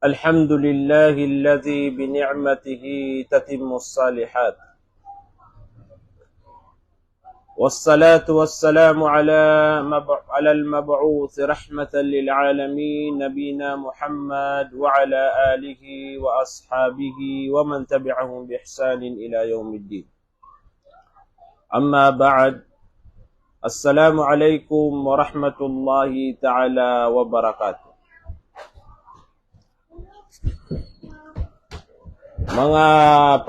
الحمد لله الذي بنعمته تتم الصالحات، والصلاة والسلام على المبعوث رحمة للعالمين نبينا محمد وعلى آله وأصحابه ومن تبعهم بإحسان إلى يوم الدين. أما بعد، السلام عليكم ورحمة الله تعالى وبركاته. Mga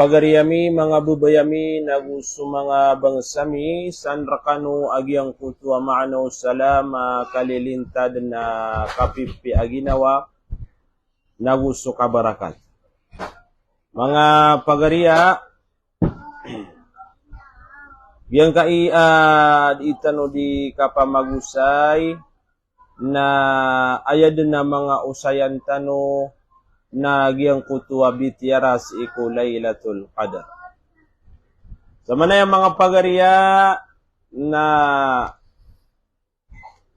pagariyami, mga bubayami, nagusto mga bangsami, sanrakano agyang kutua maano salama kalilintad na kapipi aginawa, nagusto kabarakat. Mga pagariya, yang itano di kapamagusay na ayad na mga usayan tano na giyang kutua bitiaras iku Laylatul Qadar. Sa manay mga pagariya na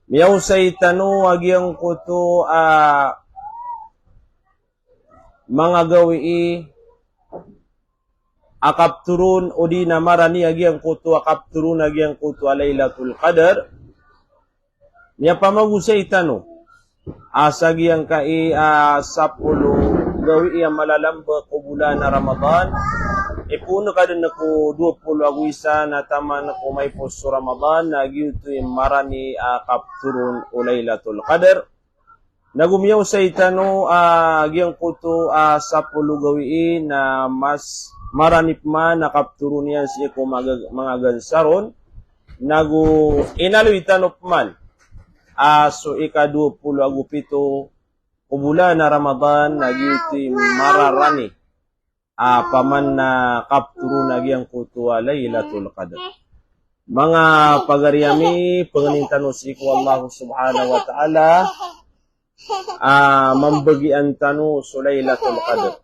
miyausay tano agyang kutu mga gawi akapturun o di na marani agyang kutu akapturun agyang kutu Laylatul Qadar. Niya pamagusay tano asag yang kai 10 gawi yang malalamba ko bulan na Ramadan ipuno kada nako 20 agwisa na tama nako may posto Ramadan na gyuto marani kapturun o Laylatul Qadar nagumiyaw sa itano gyang kuto 10 gawi na mas maranip man na kapturun yan si ko mga gansaron nagu inalo itanop man so ika-20 agupito bulan na Ramadan nagiti mararani paman na kapturo nagyang kutua Laylatul Qadar. Mga pagariyami panganintano si ko Allah subhanahu wa ta'ala mambagian tano so Laylatul Qadar.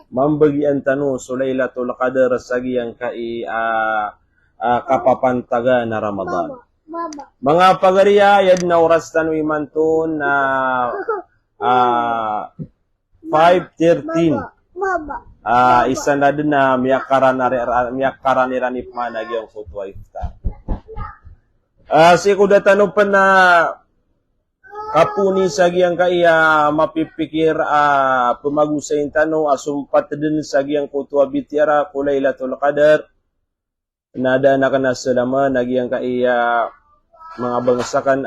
Mambagian tano so Laylatul Qadar sagiyang kai kapapantaga na Ramadan. Mga pagariya, yad na oras tanong imantun na 5:13. Isan na din na miyakaran iranip manag yung kutwa iftar. Sikuda tanong pa na kapuni sa giyang kaya mapipikir pumagusayin tanong asumpat din sa giyang kutwa bitiara Laylatul Qadar. Nada na kana selama nagyang kaiya mga bangsakan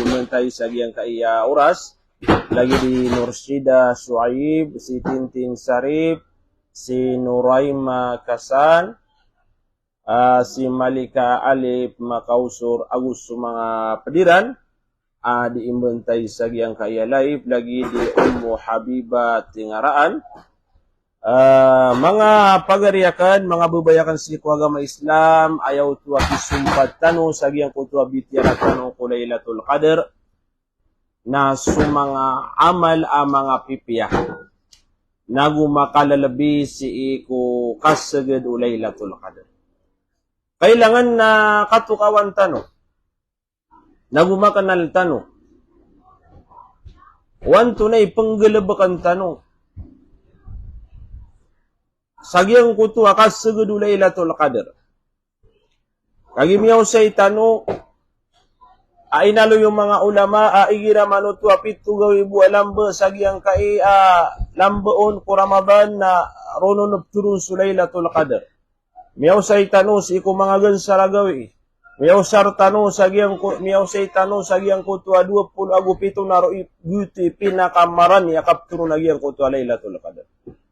imantay sa giyang kaiya oras lagi di Nurshida Suaib, si Tintin Sarip, si Nuraima Kasan, si Malika Alip Makausur Agus mga pediran di imbantay sa giyang kaiya live lagi di Ummu Habiba Tingaraan. Mga pagariyakan, mga bubayakan si agama Islam, ayaw tuwa kisumpat tano sa giyang kutuwa bityan at tanong ko Laylatul Qadar na sumanga amal mga pipiyak nagumakalalabi si iku kasagad o Laylatul Qadar. Kailangan na katukawan tano nagumakanal tano wan tunay panggalabakan tano sagyang kutu akas segudu Laylatul Qadar. Kagi miyaw sa itano, ainalo yung mga ulama, igira manutu apitu gawi buwa lamba, sagyang kai lambaon ko Ramadan na rono nagturun sa Laylatul Qadar. Miyaw sa itano, si ko mga gansara gawi. Miyaw sa itano, sagyang kutu 20 agupito naro iguti pinakamaran yakapturun nagyang kutu Laylatul Qadar.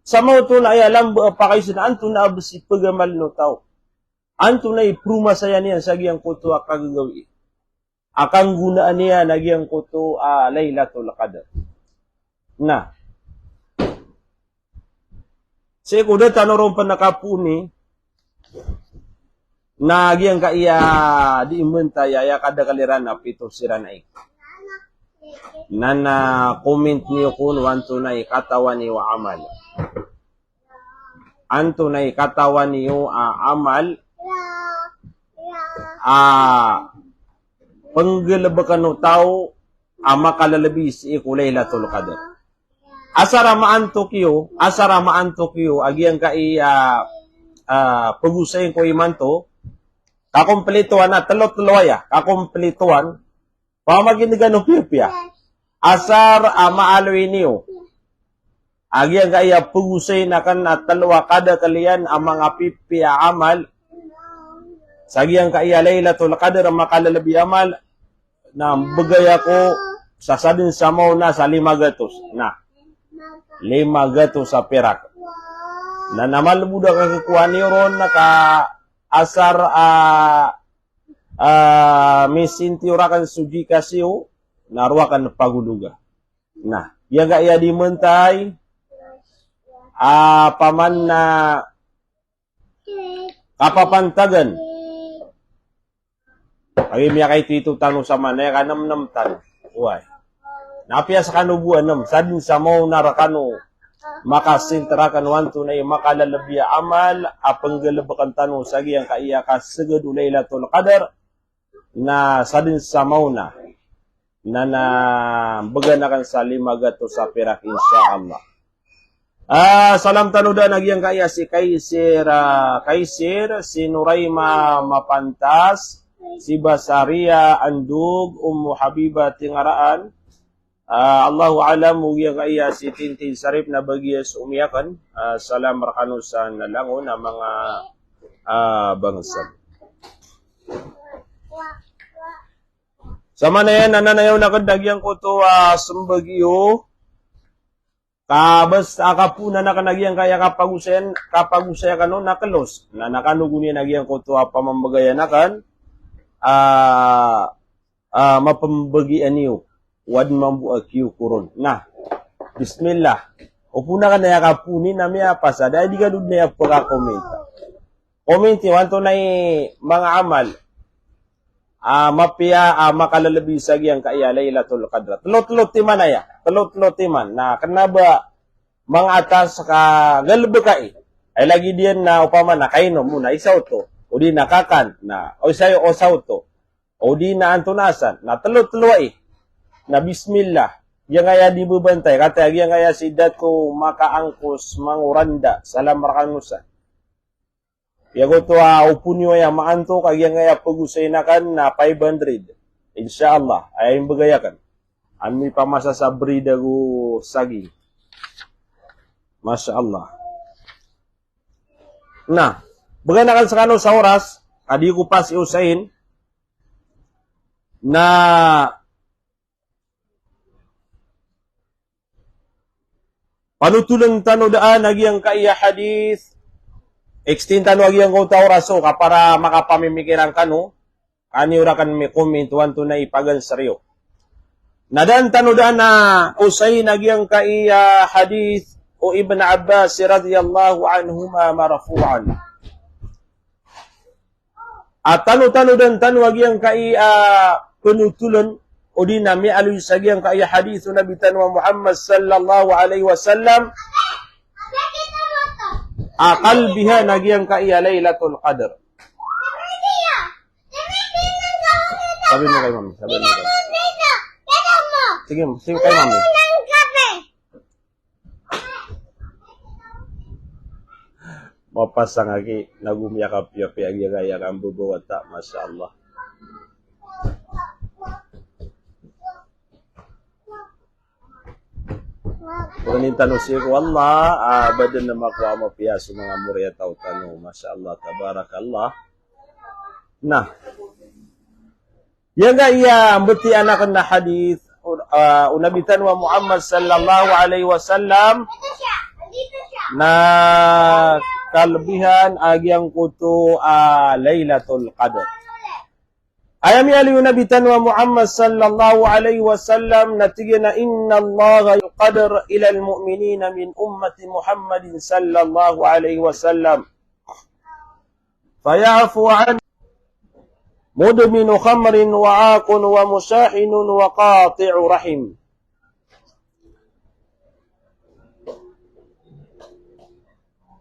Sa mga ito na ay alam pa kayo sila, anto na abasi pagamal no tao. Anto na ipruma saya niya sa giyang kuto akagagawi. Akang gunaan niya na giyang kuto Laylatul Qadar. Na. Sa ikuda tanong pa nakapuni, na giyang kaya di imbentay ay kada kaliran na pito siranay. Nana comment niyo kun wanto na ikatawan niyo amal. Anto na ikatawan niyo amal panggalabakan no tao makalalabi si Laylatul Qadar. asara maantok yo, agiang kai pagusay ko imanto, kakomplituan na, telot-teloya, kakomplituan, pamaginigan no pipya, asar maaloy niyo, agiang kai pagusay na kan talwa kada kalian ang mga pipya amal, sagiang kai Laylatul Qadr ang makalalabi amal, na bagay ako, sasadin sa mo na sa 500 na. 500 sa perak. Na namal budak kakuha ni ron naka asar misintiurakan suji kasiyo naruakan paguduga. Nah, yaga iya dimentay paman na kapapantagan. Ay miya kay tito tano sa manay kanam tan. Uy. Napia sa kanubuan nam, sadin sa mo narakano, makasintarakan wanto na makalalabiya amal, apanggalabakan tanong sagi ang kaiya kasagad Laylatul Qadr, na sadin sa mo na baganakan sa 500 sa perak insyaallah. Salam tanuda nagyang kaya si Kaisir, si Nuraima Mapantas, si Basaria Andug, Habibah Tingaraan, Allahu alam mugyang kaya si Tintin Sarip na bagyas umiyakan. Salam rakano sa nalango na mga bangsa. Sama na yan, nananayaw na kadagyang ko to sumbagyo. Kabas akapuna na kanagyang kaya kapagusaya ka no nakalos. Na nakanugunin nagyang ko to pamambagayan na kan. Mapambagian niyo. Wad mambu akiu kurun. Nah, bismillah. Upuna ka na yakapuni na miya pasada. Di ka doon na pagkakomenta. Komenti, wanto na mga amal. Mapia makalalabi sa giyang kaya Laylatul Qadr. Tulot-tulot timan na ya. Tulot-tulot timan. Na kanaba mga atas ka galbe ka ay lagi diyan na upama na kaino muna isaw to. O di nakakan na o sayo o saw to. O di na antunasan. Na tulot-tulot na bismillah, yang kaya di bebantay, kata yang kaya sidat ko makaangkos manguranda, salam rakanusa. Yago to upunyo ya maanto, kag yang kaya pagusay na kan na 500. Insyaallah, ay bagayakan. Ami pamasa sa brida ko sagi. Masya Allah. Nah, baganakan sa kano sa oras, adi ko pas iusahin, na panutulan tano daan nagyang kaiya hadith extin tano nagyang ko tauraso para makapamimikiran kano ani ura kan mi comment wanto na ipagan saryo nadan tano daan na usay nagyang kaiya hadith o Ibn Abbas radhiyallahu anhuma marfu'an at tano dan tano nagyang kaiya panutulan o di nami aluy sagyang kaya hadithu Nabi Tanwa Muhammad sallallahu alaihi wasallam akal biha nagyang kaya Laylatul Qadr. Sabi mo kay mami. Sige kay mami. Mapasang aki nagumiyakap-yapi agya-gaya kang bubuwata. Masya Allah. Pagkanin tanong siya ko, Allah, badan na makuha mo piya sa mga murya tao tanong. Masya Allah, tabarakallah. Nah, yang iya buti anak na hadith, unabitan wa Muhammad sallallahu alaihi wasallam, na kalebihan agyang kuto Laylatul Qadr. Ayam yaliw nabitan wa Muhammad sallallahu alaihi wasallam natigina inna Allah yuqadar ila al-mu'minina min ummati Muhammadin sallallahu alaihi wasallam fayafu an mudminu khamrin wa aqun wa musahinun wa qati'u rahim.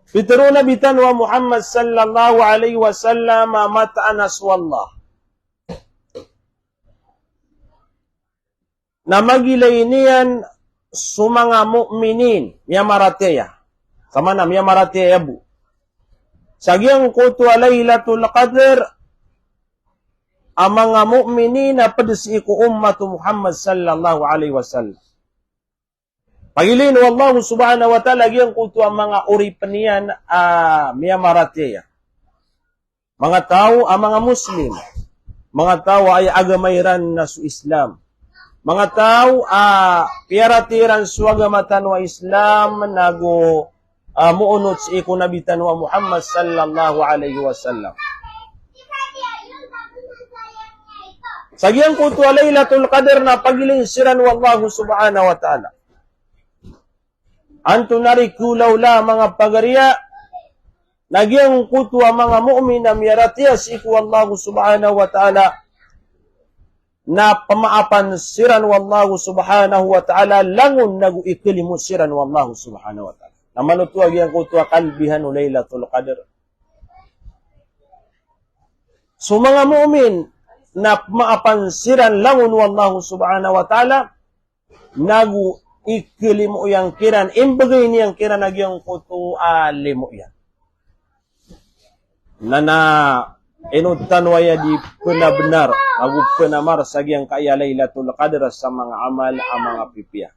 Fitruna bitan wa Muhammad sallallahu alaihi wasallam mat'anas wallah na magilay niyan sumanga mu'minin miya marateya. Sama na miya marateya bu. Sagyang kutwa Laylatul Qadr ang mga mu'minin na padasi ko ummatu Muhammad sallallahu alaihi wasallam. Pagilin wallahu subhanahu wa ta'ala gyang kutwa mga uri paniyan miya marateya. Mga tao ang mga Muslim. Mga tao ay agamayran na su Islam. Mga tao piaratiran su agamatan wa Islam nago muunot si iko nabitan wa Muhammad sallallahu alaihi wasallam. Sagyang kutwa Laylatul Qadr na pagiling siran wallahu subhanahu wa ta'ala. Anto narikulaw la mga pagariya, nagyang kutwa mga mu'min na miyaratiya si iku wallahu subhanahu wa ta'ala na pamaapan siran wallahu subhanahu wa ta'ala langun nagu ikilimu siran wallahu subhanahu wa ta'ala. Namanutuag yang kutwa kalbihan o Laylatul Qadr. So mga mu'min na maapansiran langun wallahu subhanahu wa ta'ala nagu ikilimu yang kiran imbagay niyang kiran nagyang kutu alimu yan. Nana inutan waya di benar-benar nagu penamar sagyang kaya Laylatul Qadr sa mga amal ang mga pipiya.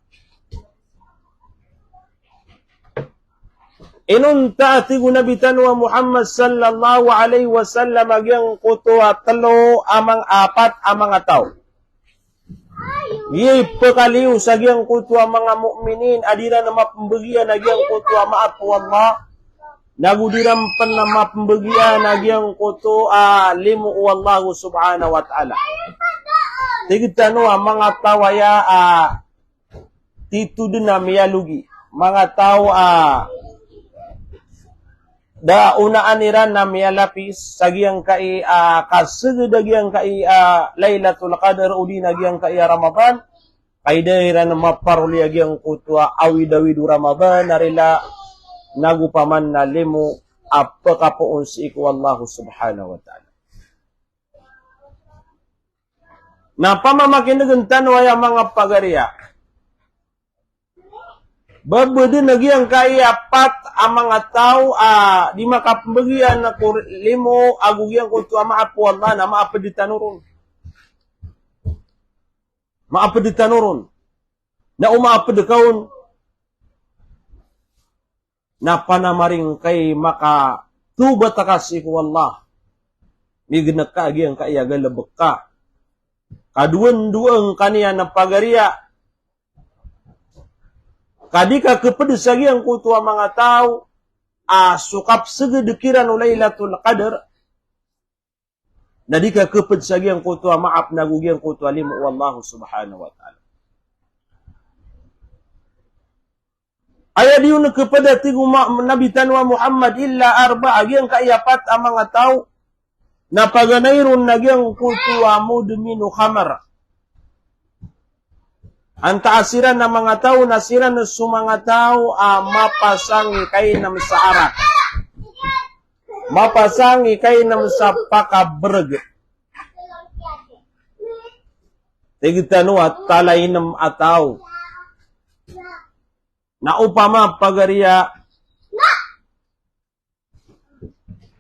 Inunta ati gunabitan wa Muhammad sallallahu alaihi wasallam agyang kuto talo amang apat amang ataw. Ye pekaliw sagyang kuto mga mukminin adira na mapembagian agyang kuto maat wallah. Nagudiram pan na mapembagian agyang kuto limu wallahu subhanahu wa ta'ala. Tigitano mga tawaya titudun na miyalugi. Mga tao da unaan niran na miyalapis sagyang kai kasagdagyang kai Laylatul Qadr udi nagyang kai Ramadan kay dayran maparuli agyang kutwa awidawidu Ramadan narila nagupaman na limu apakapoon si iku wallahu subhanahu wa ta'ala. Na pamamakinaguntan waya mga pagariya babede nagyang kay apat ang mga tao di makapambagian na limo agugyang kuntu maapu Allah na maapeditanurun. Maapeditanurun. Na umaapedikaon na panamaring kay maka tuba takasi ko Allah. Mignak ka agyang kaya galabak ka. Kaduan-duang kaniya na pagariya kadika kepadesagi ang kutua mga tao sukap segedekiran Laylatul Qadr nadika kepadesagi ang kutua maaf nagugi ang kutua limu wallahu subhanahu wa ta'ala. Aya diun kepada tigu nabitan wa Muhammad illa arba agyang kaiapat ang mga tao na paganayrun nagyang kutua mudminu khamar. Ang taasiran ng mga tao, nasiran ng mga tao, mapasang ikay nam sa arak. Mapasang ikay nam sa pakabrg. Tigitano at talay nam ataw. Na upama pagariya,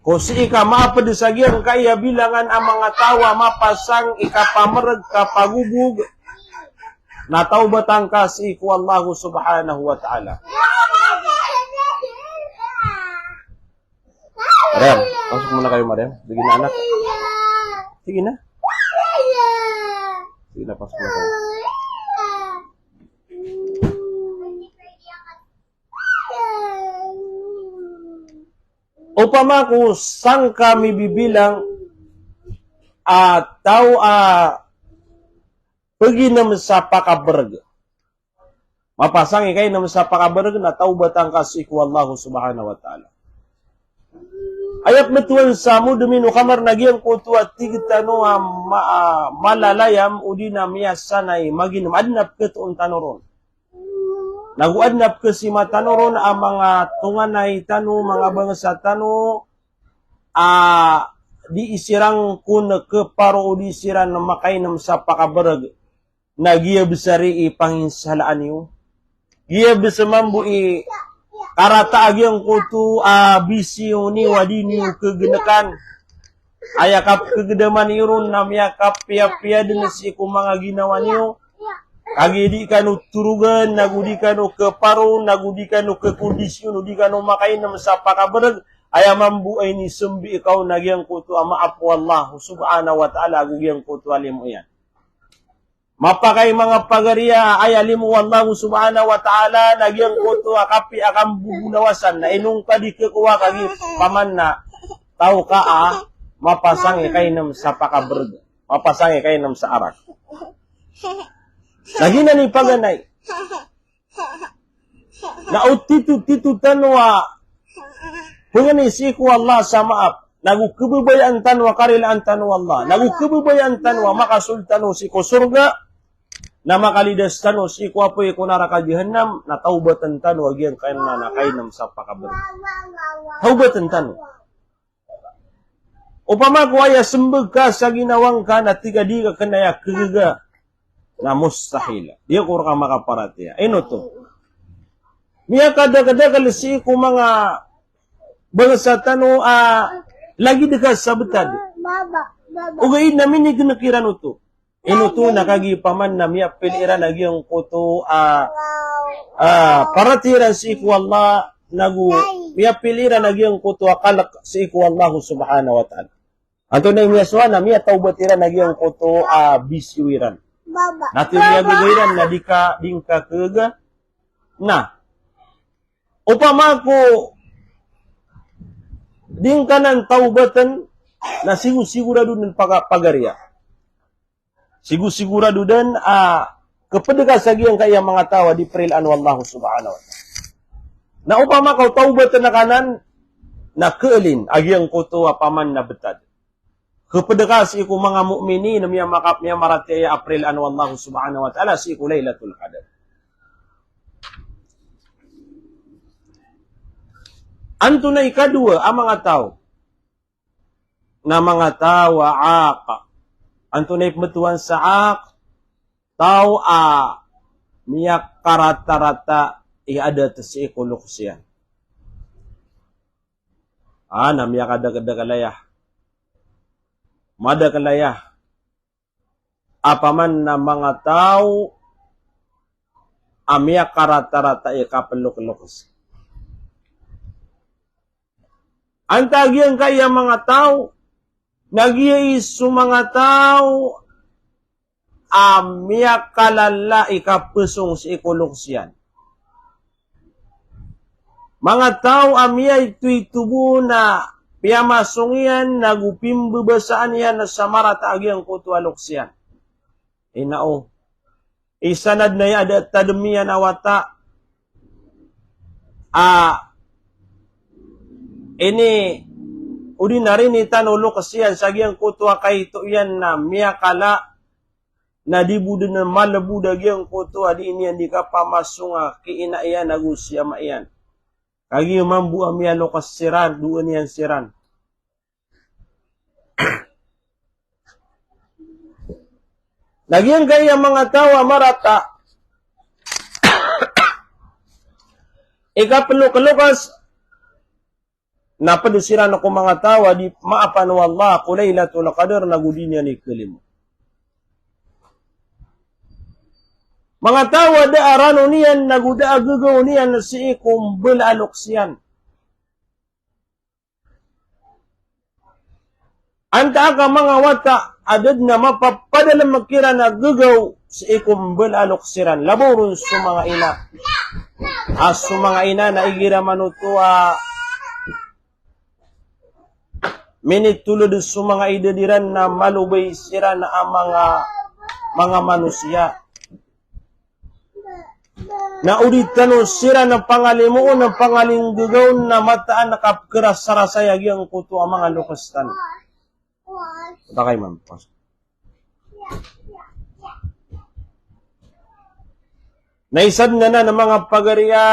kung si ika mapadisagyan kaya bilangan ang mga tao, mapasang ikapamarag kapagubug, nataw batang kasi iku Allah subhanahu wa ta'ala. Mariam, masuk muna kayo Mariam. Sige na anak. Sige na. Sige na, pasok muna kayo. Upama ko sang kami bibilang tao pergi nam sa pakaberg. Mapasang ikay nam sa pakaberg na taubatan kasih ku Allah subhanahu wa ta'ala. Ayat betuan samu demi nukamar nagyang kutua tigitano malalayam udina miyasanay maginam adnap ketuon tanoron. Naguadnap ke si matanoron ang mga tunganay tanu, mga bangsa tanu di isirang kun ke paro di siran na makainam sa pakaberg. Nagiya besari ipangsalaan niyo. Gia besemambu karata agi ang kutu bisi ni wadini kegenekan. Ayakap kegedaman irun namyakap pia-pia dengan si kumang aginawa niyo. Agi di kanu turugan, nagudi kanu ke paru, nagudi kanu ke kondisi, nudi kanu makain nam sapa kabereg. Ayamambu ay ni sembi ikaw nagyang kutu ama apu Allah subhanahu wa ta'ala agugyang kutu alimu yan. Mapakai mga pagaria ay alimu Allah subhanahu wa ta'ala nagyang kutu akapi akam bubunawasan na inung kadi kekuwa kagi paman na tau ka mapasang ikay nam sapa kabereg. Mapasang ikay nam sa arak. Lagi na ni paganay. Na utitu tanwa pengenisiku Allah sa maaf. Nagu kebebayaan tanwa karilaan tanwa Allah. Nagu kebebayaan tanwa maka sultanu siku surga. Na makalidas tanu siku apa iku naraka jahannam. Na taubatan tanwa gian kain na kainam sa pakabar. Taubatan tanwa. Upama ko aya sembeg ka sa ginawang ka na tiga-diga kanaya kegega. Na mustahil. Dia kurang makaparati. Ino to. Miya kada-kada kalisi ko mga bangsa tanu lagi dekat sabetad. Ugay namin ni kinakiran ito. Ino to nakagi paman na miya piliran lagi ang kuto paratiran si iku Allah nagu miya piliran lagi ang kuto akalak si iku Allah subhanahu wa ta'ala. Anto na miya suwana miya taubatiran lagi ang kuto bisiwiran. Natin niya gagawin na dingka kega. Nah, upama ko dingka ng taubatan na sigurado ng pagaria. Sigurado din kepada sagi yang kaya mga tawa di perilan wallahu subhanahu wa ta'ala. Na upama kau taubatan na kanan na keelin agi ang kuto paman na betad. Kepada si iku mga mukmini na miya makap miya maratiya April wallahu subhanahu wa ta'ala si iku Lailatul Qadar. Anto na ikadua ang mga tao na mga tao aaka. Anto na ipmetuan sa aak tao miya karata-rata iada si iku luksiyan. Na miya kada-kada kalayah. Mada kalayah apaman na mga tao amya karata-rata ikapeluk-lukus. Antagian kaya mga tao nagiyay su mga tao amya kalala ikapesong si ikuluksiyan. Mga tao amya ito'y tubo na piyamasong nagupim bebasaan yan na samarata agyang kutualuksiyan. Inao. Isanad na yan ada tademiyan awata. Ini udi na rin itanulo kasiyan sagyang kutua kay ito yan na miyakala na dibudan na malabu dagyang kutua di ini yan di ka pamasunga kiina yan nagusya maiyan. Kagi mambu amya lokas siran, duan yan siran. Nagyang kaya mga tawa marata. Ikapeluk-lukas. Napadisiran ako mga tawa di maapan wallah Lailatul Qadar nagudinya ni kelimu. Mga tawa da arano niyan naguda agagaw niyan si ikum belaluksiyan. Anta ka mga wata adad na mapapadalang magkira na gagaw si ikum belaluksiran. Laborun sa mga ina. Sa mga ina na igira manutua minit tulad sa mga idadiran na malubay sira na ang mga manusia. Na ulit tanong sira ng pangalimuon ng pangaling gagawin na mataan nakapkeras sarasayag yung kuto ang mga lukastan. Punta kayo, ma'am. Naisad na ng mga pagariya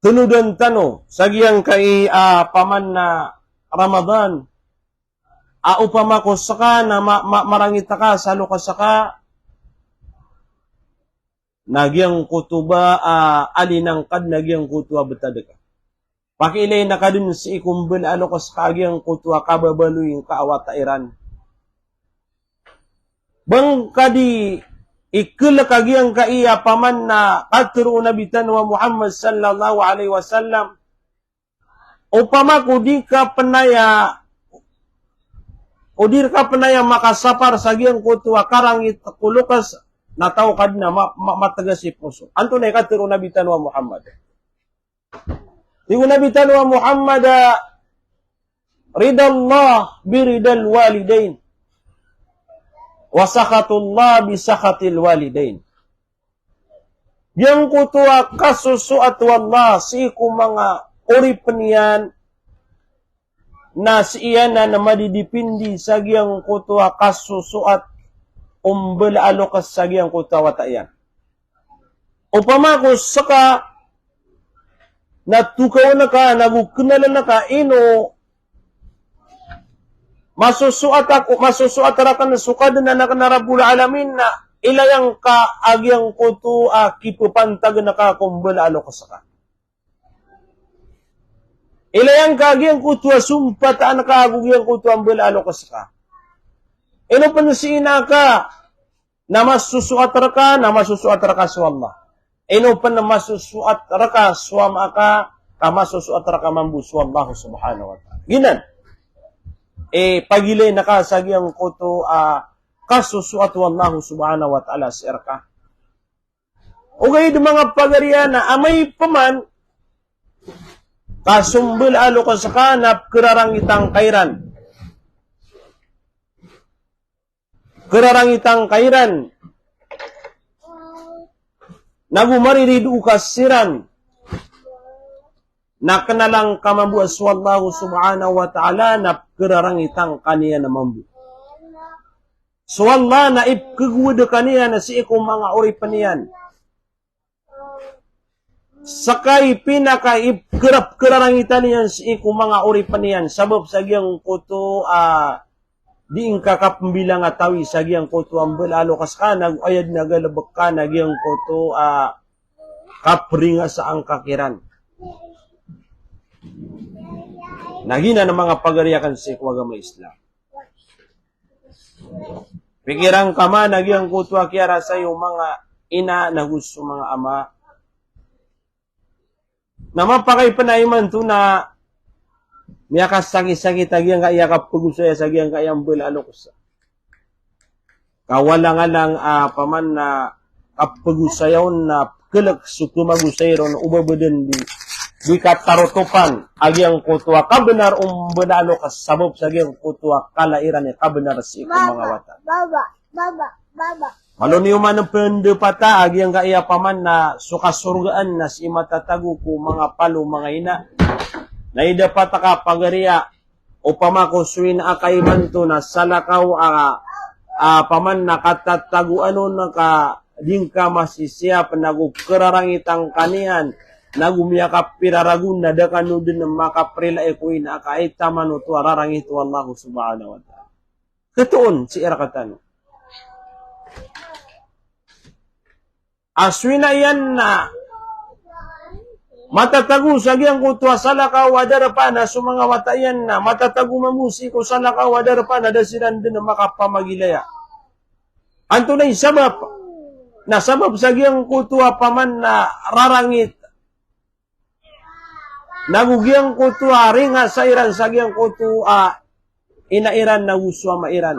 tunudan tano sagyang kay paman na Ramadan. Upama ko saka na marangita ka, salo ka saka Nagyang kutuba alinangkad nagyang kutuwa betadaka. Pakilay na kadun si ikumbel alokas kagyang kutuwa kababalo yung kaawatairan. Bang kadi ikul kagyang kaiya paman na katru nabitan wa Muhammad sallallahu alaihi wasallam. Upama kudi ka penaya udir ka penaya makasapar sagyang kutuwa karangit kulukas nataw kad na matagas si puso. Anto na ikatiro nabitan wa Muhammad. Tigo nabitan wa Muhammad ridallah biridal walidain. Wa sakhatullah bisakhatil walidain. Yang kutuwa kasusuat wallah si mga uri penian na siya na madidipindi sagyang kutuwa kasusuat umbel alokas sagyang kutuwa tayan. Upama ko saka natukaw na ka, naguknala na ka, ino masusuat rakan na sukad na nakanarabul alamin na ilayang ka agyang kutuwa kipupantag na ka kumbel alokas ka. Ilayang kagyang kutuwa sumpataan ka agugyang kutuwa umbel alokas ka. Ino panasina ka na masusuat raka sa Allah. Ino pan na masusuat raka suwama ka masusuat raka mambusu Allah subhanahu wa ta'ala. Ginan. Pagilay na ka sagyang kutu kasusuat wallahu subhanahu wa ta'ala sa erka. Okay, di mga pagarian na amay paman kasumbel alokas ka na kerarangitang kairan. Kerarangitang kairan. Nagumaririd ukasiran. Na kanalang kamabuas wallahu subhanahu wa ta'ala na kerarangitang kaniya na mambu. So Allah na ipkagwad kaniya na si ikong mga uri paniyan. Sakay pinaka ipkerap kerarangitan niyan si ikong mga uri paniyan. Sabab sagyang kuto di kakapambilang atawi sagyang kuto ambel alokas ka nagayad nagalabak ka nagyang kuto kapringa sa ang kakiran. Nagina ng mga pagariakan sa ikwagama Islam. Pikirang kama nagyang kuto kiara sa iyo mga ina na gusto mga ama. Namapakay panayman to na niya kasagi-sagi tagyang kaya kapagusaya sagyang kayang bulalok sa. Kawala nga lang paman na kapagusayaw na kelak sukumagusay ron ubabadan di katarotopan agyang kutwa kabenar benalo ka sabab sagyang kutwa kalairan ni kabenar si mga wata. Baba. Maluniyo man ang pendepata agyang kaya paman na sukasurgaan na si matatago ko mga palo mga ina. Naidapat ka pagariya o pamakusuin akay manto na salakaw paman nakatatago ano naka dingka masisya panagukirarangitang kanian nagumiyakap piraragun na dakano din ng makaprila ekuin akay taman uto ararangit Allah subhanahu wa ta'ala. Katuon si Irakatano. Aswina yan na matatago sagyang kutwa salakaw adarapa na sumanga watayan na matatago mamusi ko salakaw adarapa na dasiran din na makapamagilaya. Antunay sabab na sabab sagyang kutwa paman na rarangit nagugyang kutwa ringa sa iran sagyang kutwa inairan na uswa mairan.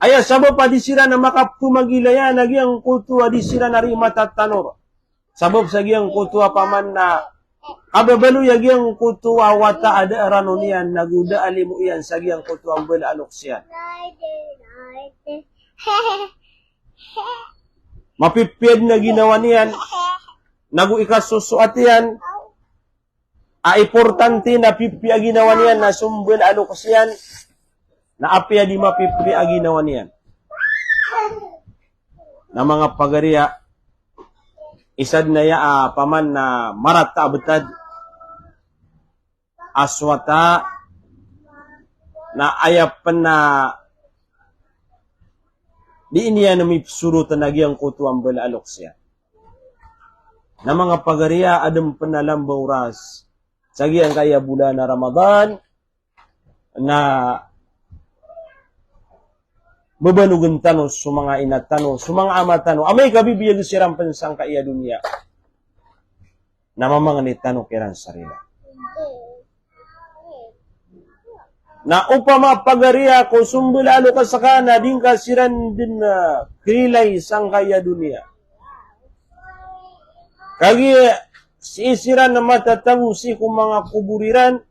Aya sabab pa disira na makapumagilaya nagyang kutwa disira na rin matatanor. Sabab sagyang kutwa paman na ababalo yagyang kutwa wata ada arano niyan naguda alimu iyan sagyang kutwa ambel aloksiyan. Mapipid na ginawa niyan nagu ikasusuat yan importante na pipi ginawa niyan na sumbel aloksiyan na apya di mapipi ginawa niyan na mga pagariya isad na ya paman na marata betad aswata na ayapan na di iniya na may surutan nagyang kutuang balalok siya. na mga pagariya adem penalambaw ras. Sagi ang kaya bulan na Ramadan na bebanugan tanos sa mga inatanos, sa mga amatano. Amay kabibiyag siram pensang kaya dunia. Na mamanganit tano kiran sarila. Na upama pagariya ko sumbulalo ka sa kana, din ka siran din na kilay sang kaya dunia. Kagi siisiran na matatago si kung mga kuburiran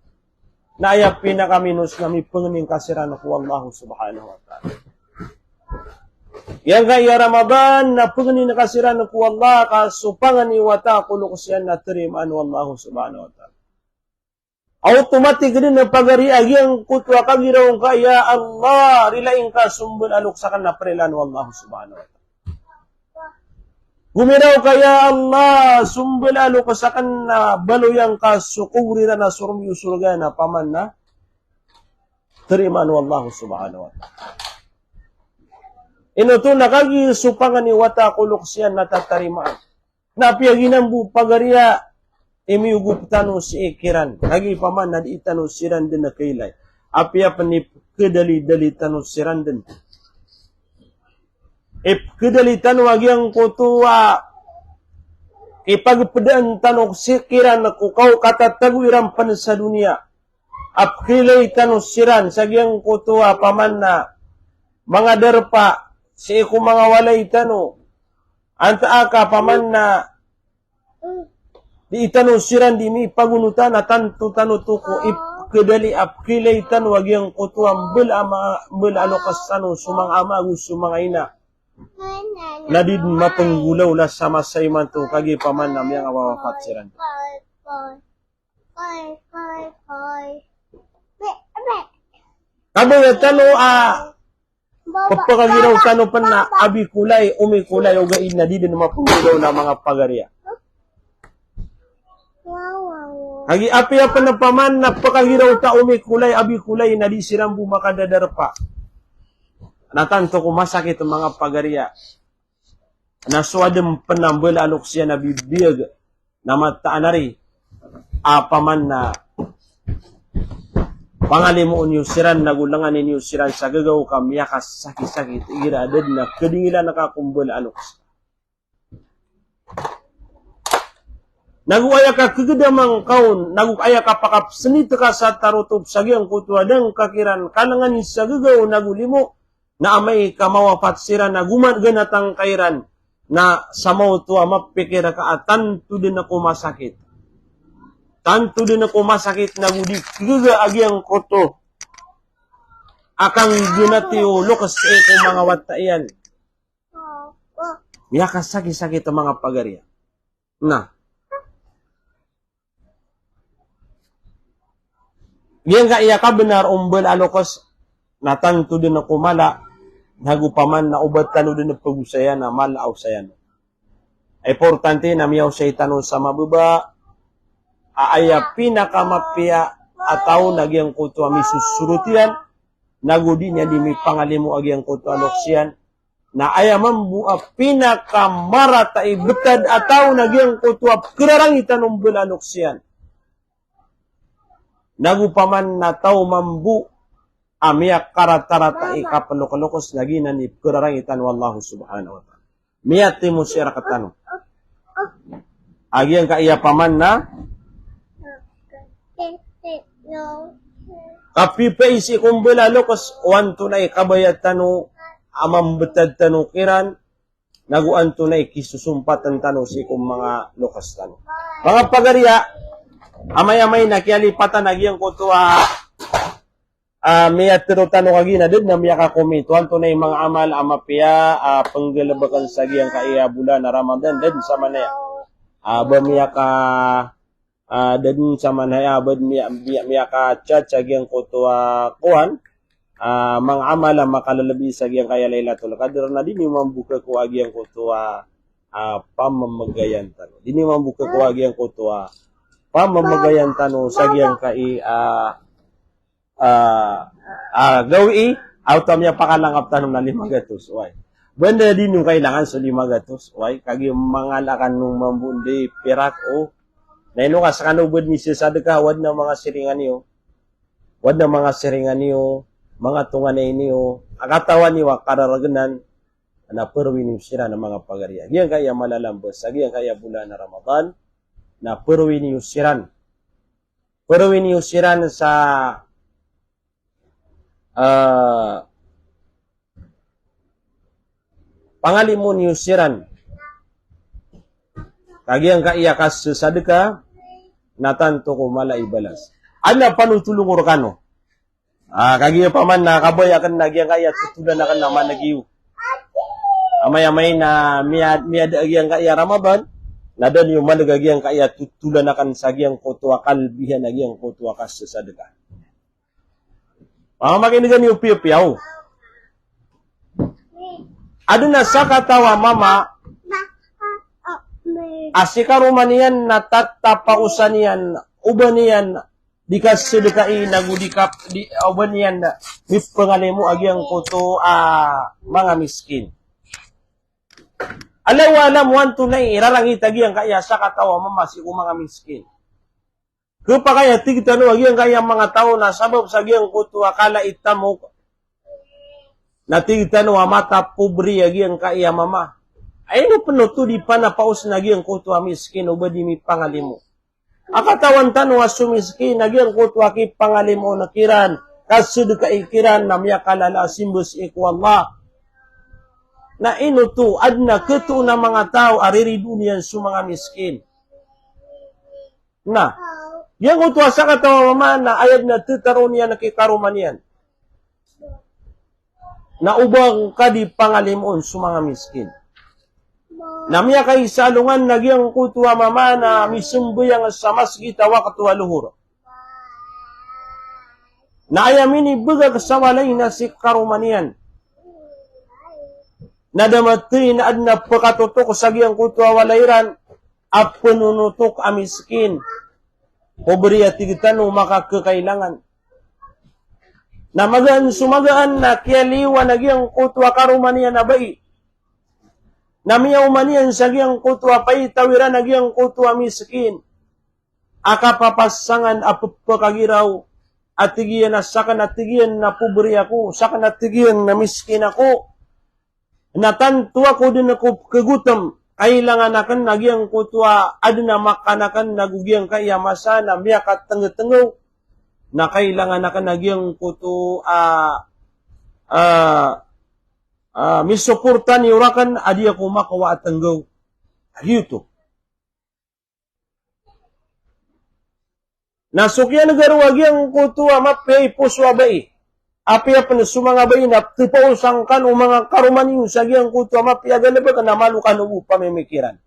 na ayap pinakaminos na may panganing kasiran ko Allah subhanahu wa ta'ala. Yang kaya Ramadan na panganing kasiran ko Allah kasupangan ni wata kulo siyan na terimaan Allah subhanahu wa ta'ala. Automatic din na pagariya yang kutwa kagiraw kaya Allah rilaing ka sumbul alok sa kana prelan Allah subhanahu wa ta'ala. Gumiraw kaya Allah sumbul alok sa kana baluyang ka sukurira na surmi surga na paman na terimaan Allah subhanahu wa ta'ala. Ino to nakagi supangan ni wata kulok siya natatarimaan. Napiyaginan bu pagariya imiugup tano si ikiran. Lagi paman na di tano siran din na kailay. Apia panip kedali-dali tano siran din. Kedali tano agyang kutuwa. Ipagpadaan tano sikiran na kukaw katataguiran pan sa dunia. Ap kilay tano siran sagyang kutuwa paman na mga derpa si iku mga walay tano. Anta aka paman na di itano siran di mi pagunutan atan tu tano tuko kedali ap kilay tan wagyang kutuam bel alokas tano sumang amagu sumang ina nadid mapenggulaw la sama sayman tu kagi paman nam yang awawafat siran kabaya tano papakagiraw tano pan na abi kulay umi kulay o gain na di din mapenggulaw na mga pagariya. Hagi api apa na paman na pakahiraw ta umikulay abi kulay na di sirambu makadadarpa. Natanto ko masakit ang mga pagariya. Na suadem penambel alok siya na bibiyag na mataanari apaman na pangalimuon yung siran nagulangan ninyo siran sa gagaw kamiyakas sakit-sakit iradad na kadingila nakakumbel alok siya. Naguaya ka kagedamang kaun, naguaya ka pakap senit ka sa tarutup sagyang kutuadang kakiran kalangan ni sa gagaw nagulimo na amay kamawafat sira na gumaganatang kairan na samaw tuwa mapikira ka at tanto din ako masakit. Tanto din ako masakit nagudi kaga agyang kuto. Akang ginatiyo lukas ko mga watayan. Miyaka sakit-sakit ang mga pagariya. Na. Yang ka iya ka benar umbel alokos natanto din ako mala nagupaman na ubat tano din na pagusayan na malaaw sayan. Importante na miyaw siya tanong sa mababa aaya pinakamapya ataw nagyang kuto ami susurutian nagudi niya di mi pangalimo agyang kuto aloksian na aya mambu pinakamarata ibetad ataw nagyang kuto kerarangitan umbel aloksian. Nagupaman na tao mambu amiyak karatarata ikapalokalokos lagi na ni kurarangitan wallahu subhanahu wa ta'ala. Miyati mo siya rakatano. Agi ang kaiya paman na kapipay si kumbela lokos uwan tunay kabayat tano amam betad tano kiran naguan tunay kisusumpatan tano si kum mga lokas tano. Mga pagariya amay-amay nakialipatan nagyang kutuwa miyatiro tano kagina din na miya kakomituan to na yung mga amal amapya panggalabakan sa giyang kaiya bulan na Ramadan din sa manaya bamiya ka din sa manaya miya ka chat sa giyang kutuwa kuhan mga amal makalalabi sa giyang kaya Laylatul Qadr na din yung mambuka ko agiyang kutuwa pamamagayan tano din yung mambuka ko agiyang kutuwa pamamagayan tano sa giyang kai gawi auto miya pakalangap tanong na 500 why Benda di nung kailangan so 500. Why? Kagi mangalakan nung mambundi perak o. Na ino ka sa kanubod ni siya sadaka, wad na mga siringan niyo. Wad na mga siringan niyo, mga tunganay niyo. Akatawan niyo, kararaganan, na perwi niyo sira ng mga pagariya. Yan kaya malalambos. Yan kaya bulan na Ramadan, na perwi niyo siran. Perwi niyo siran sa pangalimo niyo siran. Kagiang kaya kas sadaka, natanto ko mala ibalas. Ana panutulong orkano. Kagiang paman na kaboy akan nagiang kaya tutulan akan naman nagiw. Amay-amay na miad agiang kaya Ramadan, na doon yung malagagiang kaya tutulan akan sagiang kotua kalbihan agiang kotua kas sadaka. Makinigan yung piyaw. Ado na sa katawa mama, asikarumanian na tatapausan niyan, uban niyan, di ka sedekain, nagudikap, di uban niyan, mipangalay mo agyang koto mga miskin. Alam wan tunay, irarangit agyang kaya sa katawa mama, si mga miskin. Kupa kaya tigitano agyang kaya mga tao na sabab sa agyang koto akala itamo, natigitano mata pobre agyang kaya mama. Ay no penuto di pa na paus nagyang koto miskin o ba di mi pangalimo. Akatawan tano aso miskin nagyang koto aki pangalimo na kiran. Kasud ka ikiran na miya kalala simbus iku Allah. Na inuto adna keto na mga tao ariridun yan su mga miskin. Na, yang koto asa katawa mama na ayad na tetaron yan nakikaruman yan. Na ubang ka di pangalimon su mga miskin. Namya kay salungan nagyang kutuwa mama na misumbayang sa masjid wa katuwa luhur. Na ayamini bugag sa walay na si karumanian. Nadamati na adna pakatutok sa giyang kutuwa walayran at penunutok amiskin. Pobre at tigitano makakakailangan. Na sumagaan na kiyaliwa nagyang kutuwa karumanian na bai. Namiyaw maniyan sa giyang kutwa pay tawiran na giyang kutwa miskin. Akapapasangan apupakagiraw at tigiyan na saka na tigiyan na pobre ako, saka na tigiyan na miskin ako. Natanto ako din ako kagutom. Kailangan akan na giyang kutwa adna makanakan nagugiyang kaya masana miyakat tengah-tengah na kailangan akan na giyang kutu misuportan yurakan adi ako makawa at tanggaw. Hito. Nasukya nagaruwagi ang kutuwa mapay puswa bai. Api apa sumanga bai na tipausang kan o mga karuman yung sagyang kutuwa mapay agalaba ka na malukan o pamimikiran.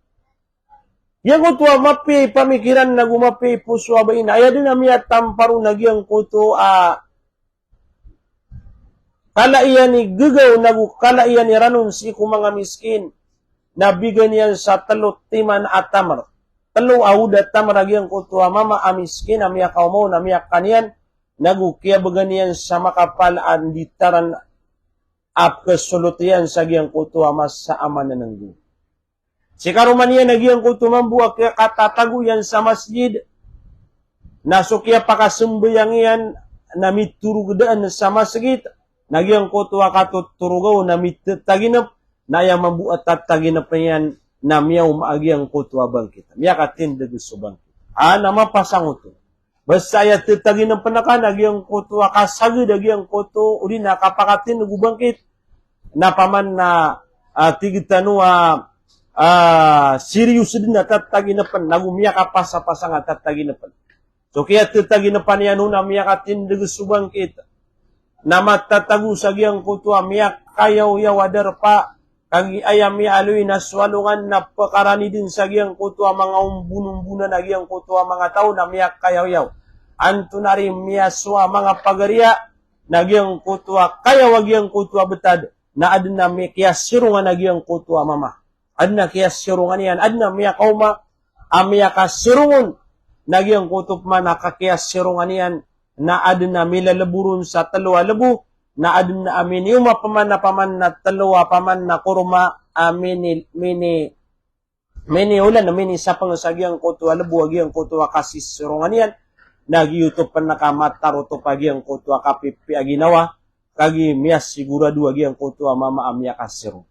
Yang kutuwa mapay pamikiran na gumapay puswa bai na ayadin na miya tamparo nagyang kutuwa kala iyan ni gugaw kala iyan ni ranun si mga miskin na bigyan niyan sa talot timan at tamar. Talo awud at tamar agyang kutuwa mama amiskin amiya kaumo na miya kanian nagukiya bagan niyan sa makapalaan ditaran ap kesulutian sa agyang kutuwa mas sa amanan ng gu. Si karuman niya nagyang kutuwa mambuwa kaya katataguyan sa masjid nasukya pakasumbayang iyan na miturugdaan sa masjid. Nagyang kutuwa katuturugaw na mitataginap na yang mambuat tataginap na yan na miyaw maagyang kutuwa bangkit. Miya katindag gusto bangkit. Nama pasang ito. Basta ya tataginap na ka, nagyang kutuwa kasagid, nagyang kutu, uli na kapakatin, nagubangkit. Napaman na tigitanua serius din na tataginapan, nagumiya ka pasang at tataginapan. So kaya tataginapan yan na miya katindag gusto bangkit. Na matatagu sa giyang kutuwa miyak kayaw yawadar pa kagi ayam mi aloy na swalungan na pakarani din sa giyang kutuwa mga umbunong-bunan na giyang kutuwa mga tao na miyak kayaw yaw. Anto na rin miyaswa mga pagariya na giyang kutuwa kayaw giyang kutuwa betad na adna mi kiyasirungan na giyang kutuwa mama. Adna kiyasirungan yan. Adna miyak kauma amiyak kasirungan na giyang kutuwa man nakakiyasirungan yan na adna milalaburun sa talwa lebu na adun na amin yung paman na talowa paman na kurma amini mini ulan na mini sa pangasagyang kutu alabu agyang kutu kasis surungan yan nag-YouTube pa nakamataro to pagyang kutu kapipi aginawa kagi mias sigurado agyang kutu mama amya kasiro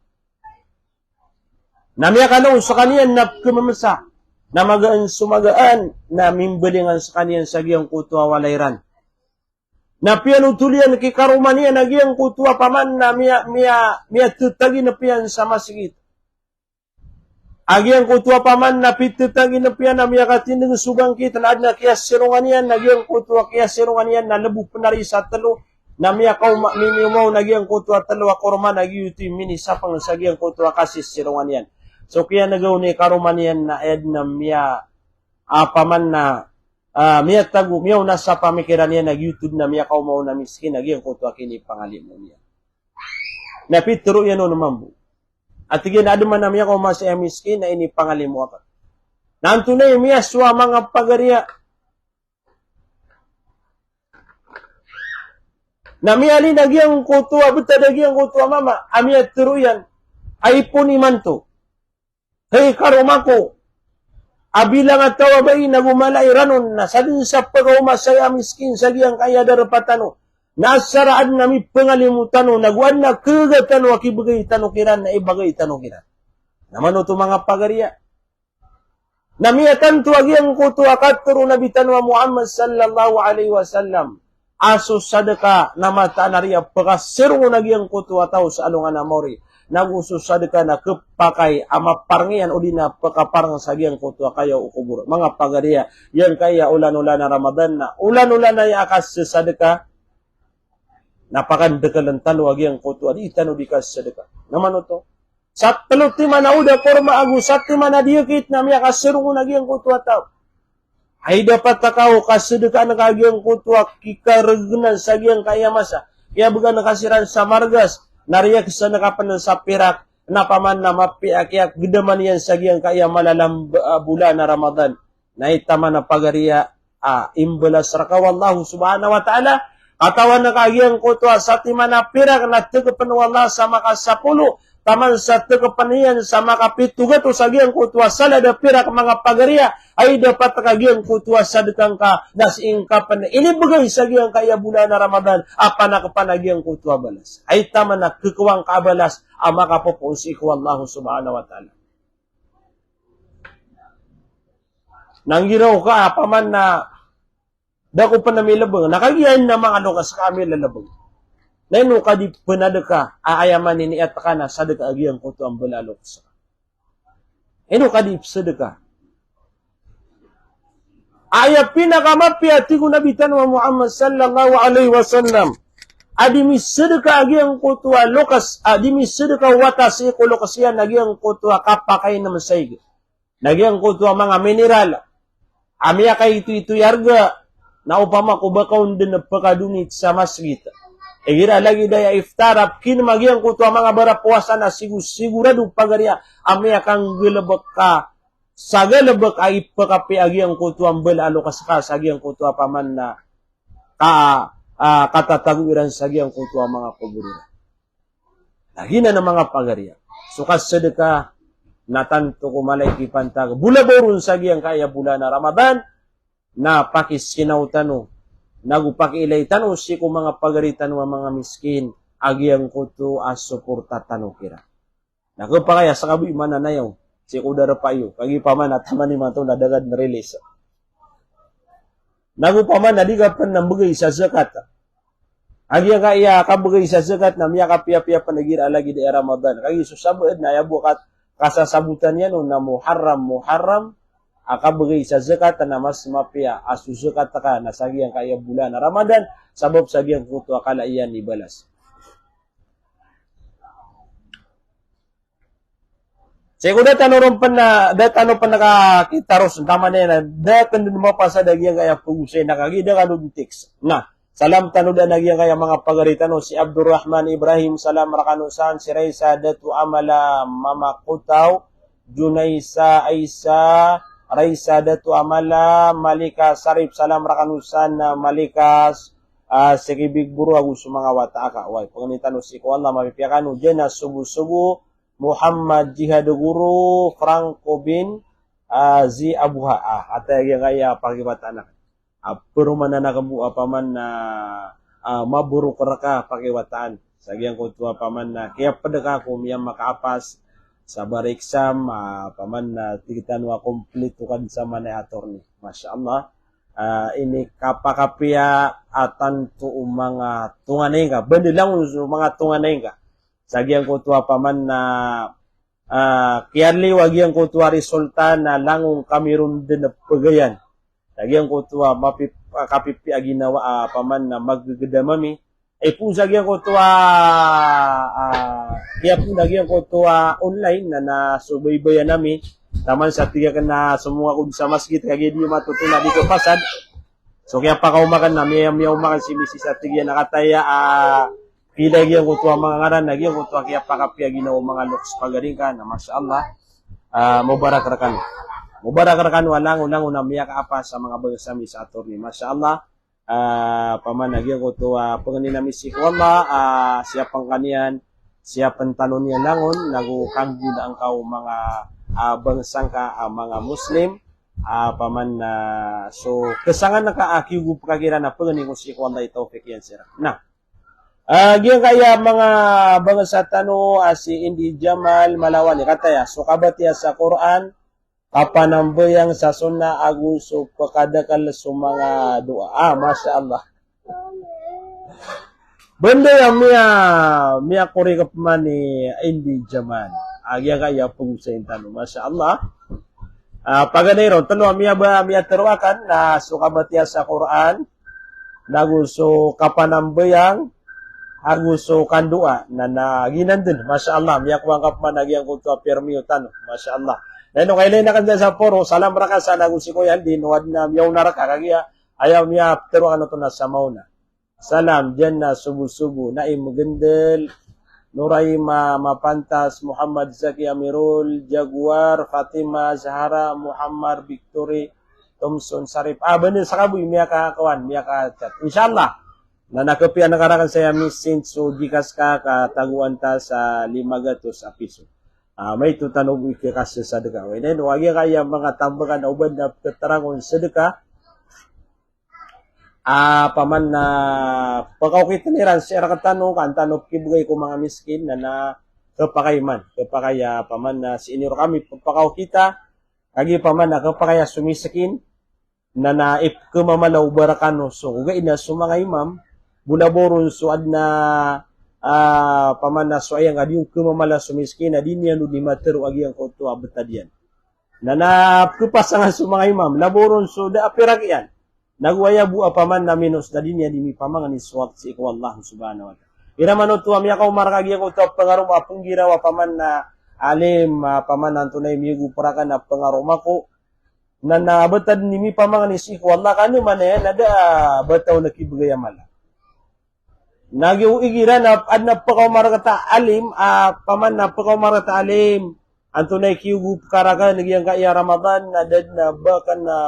namya kanu sa kaniyan na kumamasa na magaan sumagaan na mimbelingan sa kaniyan sagyang kutu walayran na pian utulian ki karumania nagyang kutu paman na miya tutagi na pian sa masigit agyang kutua paman na pitutagi na piyan na miyakatin ng sugang kita na adna kiyas sirungan yan, nagyang kutua kiyas sirungan yan, na labuk penari sa talo, na miyakaw miniumaw, nagyang kutua talo, akorma, nagyuti mini sapang sagyang kutua kasis sirungan yan. So kaya nagaw ni karuman yan na ed na miya, paman na, miya tagu, miyaw na sa pamikiran yan, nag-YouTube na miyakaw mau na miskin, nagyang kutua kini pangalim mo niya. Napituro yan o naman bu. At tigin na man namin ako masaya miskin na ini pangalimu ako. Nanto na yung miyaswa mga pagariya. Namiyali nagyang kutua, buta nagyang kutua mama, amiyat turuyan, ay puniman to. Hey karumako, abilang at tawabay nagumalay ranon na sa din sa pag-umasaya miskin sa giyang kaya darapatano. Nasaraan nami pangalimutan o nagwan na kagatan o akibagay tanukiran na ibagay tanukiran. Naman o mga pagariya. Namiyatan tuwag yung kutu akaturo na bitan wa Muhammad sallallahu alaihi wasallam. Aso sadaka na mata nariya pagkasirong nagyang kutu ataw sa alungan na mori. Naguso sadaka na kepakay ama parngian o di na pagkaparang sa giyang kutu kayo ukubur. Mga pagariya, yan kaya ulan-ulan na Ramadan na ulan-ulan na yakas sa sadaka. Napakandakalan talo agyang kutu adi tano bikas sedekah. Naman to. Sa talo ti manauda forma agu sa ti manadiakit na miya kasirungon agyang kutu ataw. Ay dapat takaw kasedekah na kagyang kutu kikaragnan sa agyang kaya masa. Kaya baga nakasiran sa margas nariyak sa nakapanan sa pirak na paman na mapiakyak gedaman yan sa agyang kaya malalam bulan na Ramadan. Naitaman na pagariya imbalas raka wallahu subhanahu wa ta'ala. Katawan na kagyang kutua sa timana pirak na tegapan wala sa makasapulo. Taman sa tegapanian sa makapitugat o sa giyang kutua sa lada pirak mga pagariya ay dapat kagyang kutua sa dekang ka nasing kapan. Inibagay sa giyang kaya bulan na Ramadan apa na kapanagyang kutua balas. Ay taman na kikuwang kabalas ang makapupunsi ko Allah subhanahu wa ta'ala. Nanggiraw ka paman na dako pa na may labang, nakagiyan na mga ano ka sa kami lalabang. Neno ka di panada ka, aayaman ni at ka na sa daga agiyang kuto ang balalok sa. Eno ka di sada ka. Aya pinakamapya ti ko nabitan wa Muhammad sallallahu alaihi wasallam. Adi misada ka agiyang kuto lokas, adi misada ka watas ko lokas yan agiyang kuto kapakay na masayg. Nagyang kuto mga mineral. Amiya kay ito yarga. Na upama ko bakaw din na pagkadunit sa masjid. E gira lagi daya iftarap, kinamagiang ko to ang mga barapuasa na sigurado pagariya, amaya kang gilabak ka, sa gilabak ay pagkapiagiang ko to ang balalo ka sa agiang ko to paman na katataguiran sa agiang ko to ang mga pagurira. Lagi na ng mga pagariya. Sukas sedekah, natanto ko malay kipantag, bulaborun sa agiang kaya bulan na Ramadan, na pakis kinautano, nagupakilay tano si ko mga pagaritan wa mga miskin, agyang kuto as suporta tano kira. Nagupakaya sa kabuy mananayaw, si ko darapayo, kagi paman at taman ni mato nadagad na release. Nagupaman na di ka pa nambagay sa zakat. Agyang kaya kabagay sa zakat na miya kapia-pia panagira lagi di Ramadan. Kagi susabad na yabukat kasasabutan yan na muharram, akabagay sa zakat na mas mapia asu zakat ka na sagyang kaya bulan na Ramadan sabab sagyang kuto akala iyan ibalas. Sego datan pa nakakita ros tama na datan din mo pa sa dagyang kaya pugusay nakagida kanudtix. Na salam tanudan nagyang kaya mga pagaritan si Abdurrahman Ibrahim salam rakanusan si Raisa datu amala mamakutaw Junaisa Aisa Raisa datu amala Malika Sarif salam rakanusan Malikas sige big buru agus mga wataaka way panganitan si ko Allah mapipiakan jena subu-subu Muhammad Jihad Guru Franco bin Zi Abuha ata yang kaya pakibatanak perumana nakabu paman na maburu keraka pakiwataan sagyang ko tua paman na kaya pedeka ko miyang makaapas sa bariksam paman na tigitan wa kompleto kan sa manehator ni Masya Allah. Ini kapakapia atan tu mga tunganenga bendilang mga tunganenga sagyang ko tua paman na kiarli wagyang ko tua resulta na langong kamirun din na pagayan sagyang ko tua kapipi aginawa paman na maggagdamami kung sagyang ko tua kaya po nagyang ko tua online na nasubaybayan namin taman sa tiga na semua kung sa masjid kaya di matutuna dito pasad so kaya pa kaumakan na miyaw umakan si Mrs. sa tiga nakataya pila gyang ko tua mga ngaran nagyang ko tua kaya pakapya ginawa mga looks pagaring ka na Masya Allah mubarak rakan walang unang miyak apa sa mga bagasami sa ator ni Masya Allah paman nagyang ko tua panganin namin si Allah siapang kanian siapang tanong niya langon nagukanggu na ang kau mga bangsang ka mga Muslim paman so kesangan nakaakiyugo pakakira na panganin ko si Allah itaufik yan sira na Gian kaya mga bangsa tano si Indi Jamal Malawani kataya so kabatiya sa Quran kapanambayang sa sunna aguso pakadakal sa mga doa Masya Allah benda yang mia kori kapman ni Indi Jamal agya kaya pungsain tano Masya Allah paganero tano mia teruakan na so kabatiya sa Quran naguso kapanambayang aguso kandua na ginandun Masya Allah miyak wangkap man nagyang kuto permiutan Masya Allah neno kailay na kanda sa poro salam raka sa nagusi ko yan din wad na miyaw naraka kagya ayaw miya pero ano to na sa mauna salam dyan na subu-subu na imugandel Nuray Mapantas Muhammad Zaki Amirul Jaguar Fatima Zahara Muhammad Victory Thompson Sarip bener sakabu miya kawan miya ka chat insyaallah na nakapian nakarakan saya misin so jikas ka kataguan ta sa 500 piso. May tutanog ikikas sa sedekah. Then wagi kaya mga tambakan uban na keterangon sedekah. Paman na pagkaw kita niran sa katano kan tanong kibugay ko mga miskin na kapakayman. Kapakaya paman na siniro kami pagpakaw kita kagi paman na kapakaya sumisakin na kumamalaw barakano so ugay na sumanga imam bulaboron so adna paman na so ayang adiyong kumamala sumiskin na din yan ni matero agyang koto abetadian na kupasangan so mga imam laboron so da apirak yan nagwaya bu paman na minus na din yan di pamangan ni swat si ko Allah subhanahu wa ta'ala ira mano tuwa miya ka umarag agyang koto pangarom apong girawa paman na alim paman nanto na imigu parakan na pangarom ako na nabetad ni mi pamangan ni si ko Allah kanu man nada bataw na kibugaya mala nagiuigira na pakaw marakata alim paman na pakaw marakata alim anto na kiyugup karaka nagyang kaya Ramadan na dad na bakan na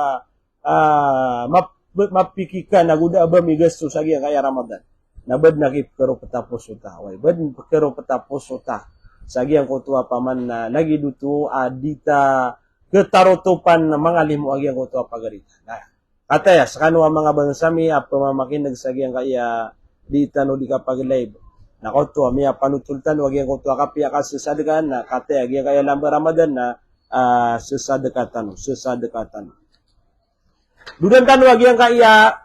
mapikika naguda ba migasto sa kaya Ramadan nabad nakip karo patapos uta way bad karo patapos uta sa giyang kutua paman na lagi duto dita ketarutupan na mga limo agyang kutua pagarita na kataya sa kanwa mga bangsami pamamakin nagsagiyang kaya di tano di kapag live nako to miya panutultan wag yang ko to kapya ka sesadkan na kate agi kaya lambar Ramadan na sesadekatan dudan kan wag yang kaya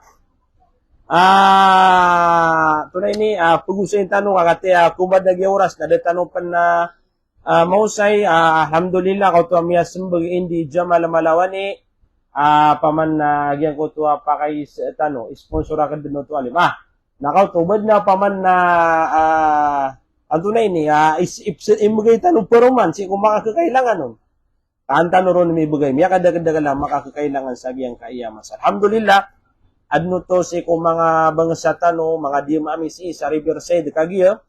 tunay ni pugusin tanong kate kubad na oras na tanong pan na mausay alhamdulillah ko to miya sembag Indi Jamal Malawani paman na agi ko to pakay tanong sponsor ka din to alim nakaw tubad na paman na antunay ni imugay tanong peruman si kung makakakailangan nun kanta no ron may bugay miya kadagdaga lang makakakailangan sa giyang kaiyamas alhamdulillah adno to si kung mga bangsa tano mga di mamisi sa Riverside kagiyo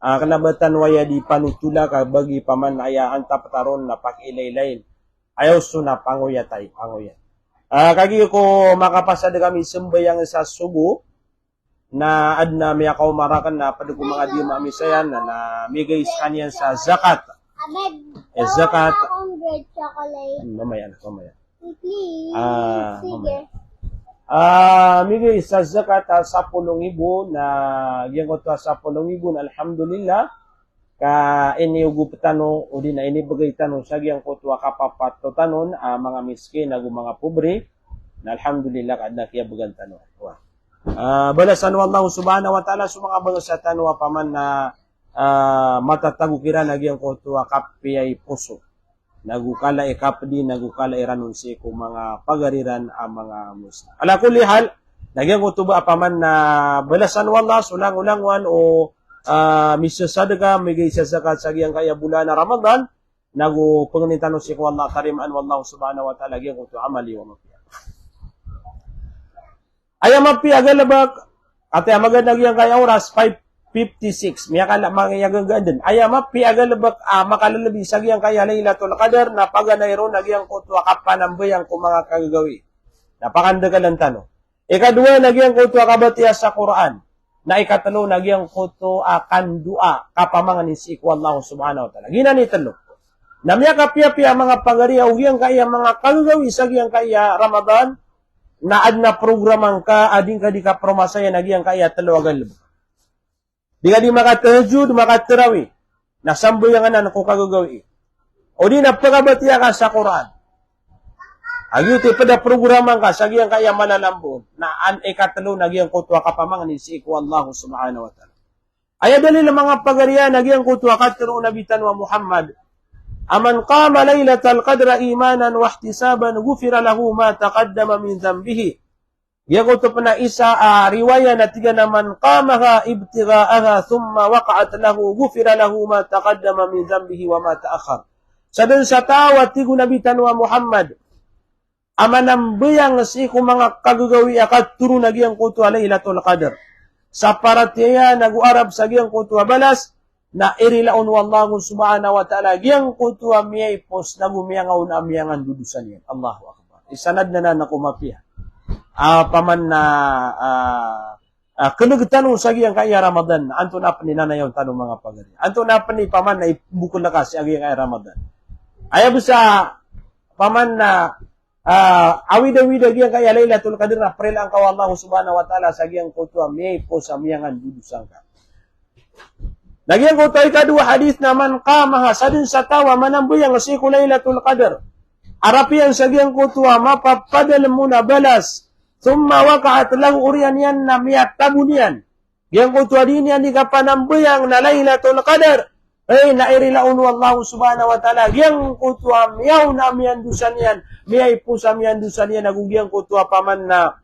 kalabatan waya di panutula ka bagi paman ayaan tapataron na pakilay-lain ayaw so na pangoyat kagiyo ko makapasada kami sembayang sa Subo na adna miya kaumarakan na padugo mga di maamisayan na migay sa kanyan sa zakat. Zakat. Mamaya. Please. Mamaya. Migay sa zakat 10,000 na giyan ko to 10,000 alhamdulillah ka iniugo tano o di na inibagay tano sa giyan ko to kapapato tanon mga miskin ag mga pobre na alhamdulillah kadna kiya bugan tano. Balasan wallahu subhanahu wa ta'ala sa mga bago sa tano paman na matatago kira na giyan ko to kapiyay puso. Nagukala ikapdi, nagukala iranon si ko mga pagariran ang mga muslim. Ala kulli hal, nagyang utuba apaman na balasan wallah, sulang-ulangwan o misasadaga, migay sa zakat sa giyang kaya bulan na Ramadan, nagu pangintano si ko Allah tarimaan wallahu subhanahu wa ta'ala, gyang utu amali wa mapiya. Ayam mapiya galabak, at magandang giyang kaya oras, 5:56. Miya kala mangyayang gandun. Ayama pi agalabak makalalabi sa giyang kaya Lailatul Qadar na paganayro na giyang kutwa kapanambayang ko mga kagagawi. Napakanda ka lang tano. Ikadua na giyang kutwa kabatiya sa Quran. Na ikatalo na giyang kutwa kandua kapamangan ni si Allah subhanahu wa ta'ala. Gina ni talo. Na miya kapia-pia mga pagariya o giyang kaya mga kagagawi sa giyang kaya Ramadan na adna programang ka ading ka di ka promasaya na giyang kaya talo agalabak. Di ka di makatahajud, makatarawi. Nasambuyangan na kung kagagawi. O di napagabatiya ka sa Quran. Agyuti pada programang ka, sagiyang kaya malalambon, na ikatalo nagyang kutwa kapamangan ni si iku Allah subhanahu wa ta'ala. Ay dalil ng mga pagariya, nagyang kutwa katiro nabitan wa Muhammad. Aman qama laylatal qadra imanan wa ihtisaban, gufira lahu ma taqaddama min dhanbihi. Yago to na isa riwaya na tiga naman qamaha ibtigaaha thumma waqa'at lahu ghufira lahu ma taqaddama min dhanbihi wa ma ta'akhkhar. Sa dun sa tawa tigo nabitan wa Muhammad amanambuyang si ko mga kagagawi akat turu nagyang kuto Lailatul Qadr. Sa paratiya nagu-arab sa giyang kuto balas na irilaon wallahu subhanahu wa ta'ala giyang kuto miyay pos nagumiyangaw na amiyangan dudusan yan. Allahu akbar. Isanad na nakumapiya. Paman na kanagtanong sa giyang kaya Ramadan, anto na pa ni nanayaw tanong mga pagari. Anto na pa ni paman na ibukol na kasi ang giyang kaya Ramadan. Ayaw sa paman na awid-awid giyang kaya Lailatul Qadr na prel ang kawallahu subhanahu wa ta'ala sa giyang kutuwa miyay po sa miyangan dudusang ka. Nagyang kutuwa ikadua hadith naman kamaha sa din sa tawa manambuyang si Lailatul Qadr. Arapian sa giyang kutuwa mapapadal muna balas. Thumma waqa'at lahu uriyan yan na miyat tabunian. Yang kutuwa din yan di kapanambuyang na Lailatul Qadar. Ay nairilaun wallahu subhanahu wa ta'ala. Yang kutuwa miyaw na miyan dusan yan. Miyay po sa miyan dusan yan. Nagugyang kutuwa paman na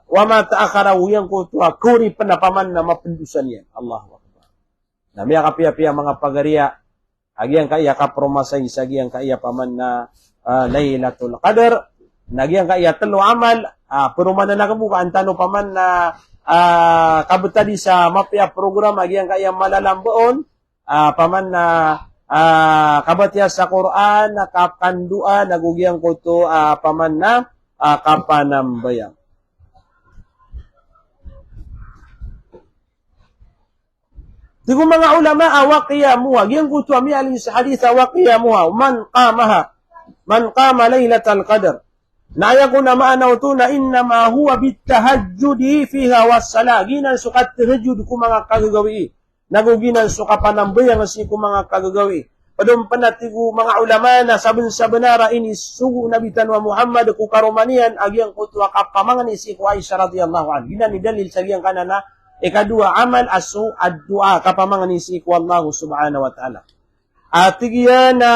wama ta'akaraw yang kutuwa. Kuri pa na paman na mapendusan yan. Allahu Akbar. Na miya kapia-pia mga pagariya. Agyang kaya kapromasay sa agyang kaya paman na Lailatul Qadar. Nagyang kaya talo amal, pero man na nakabuka, antano pa man na kabutadi sa mapya program, nagyang kaya malalamboon, paman na kabatya sa Quran, nakapandua, nagugyang ko to, paman na kapanambayang. Tigo mga ulama, waqiyamuha, gyang ko to, amiyali sa hadith, waqiyamuha, man qama laylatal qadr. Naya ko na maanaw to na innama huwa bitahajjudi fiha wassala. Ginan sukat tahajjud ko mga kagagawi. Naguginan suka panambayang si ko mga kagagawi. Padong panatigo mga ulama na sabun sa benara ini sugu nabitan wa Muhammad ku karomanian agyang kutwa kapamangan si ko Aisyah radhiyallahu anha. Ginan ni dalil sa giyang kanana ikadua amal asu ad-du'a kapamangan si ko Allah subhanahu wa ta'ala. Atigiyan na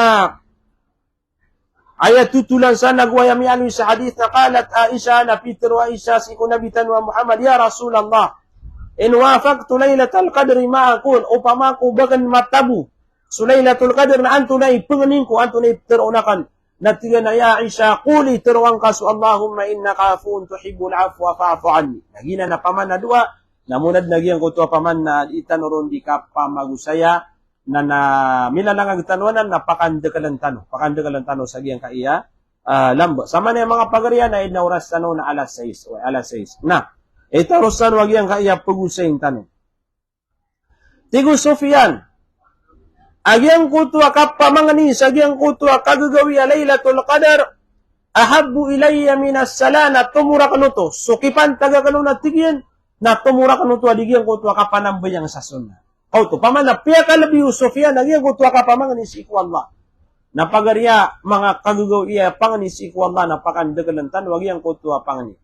ayat tutulan sa nagwaya mi'alwi sa hadith na kalat Aisha na Peter wa Aisha si ko nabitan wa Muhammad ya Rasulullah in wafaqtu Lailatul Qadri ma'akul upama ko bagan matabu so Lailatul Qadr na anto na ipanganin ko anto na ipterunakan natiga na ya Aisha quli teruang kasu Allahumma innaka afuun tuhibbul afwa fa'fu anni nagina na paman na dua namunad nagyang ko to paman na itanuron di ka pamagusaya na milalang tanwanan na pakandagalan tano sa giyang kaiya lambo. Sama na yung mga pagarian na inauras tano na alas 6 o alas 6. Na, Itarusan wagi ang kaya pagusayin tanong. Tigo Sufyan, agyang kutwa kapamangani, sagyang kutwa kagagawi Laylatul Qadar, ahabbu ilayya minas salana tumura kanuto. Sukipan taga kanuna tigyan, na tumura kanuto adigyan kutwa kapanambayang sa sunnah. Kauto, pamana, piya kalabiyo Sufyan, agyang kutwa kapamangani si iku Allah. Napagariya, mga kagagawi pangani si iku Allah, napakandagalantan, wagi ang kutwa pangani.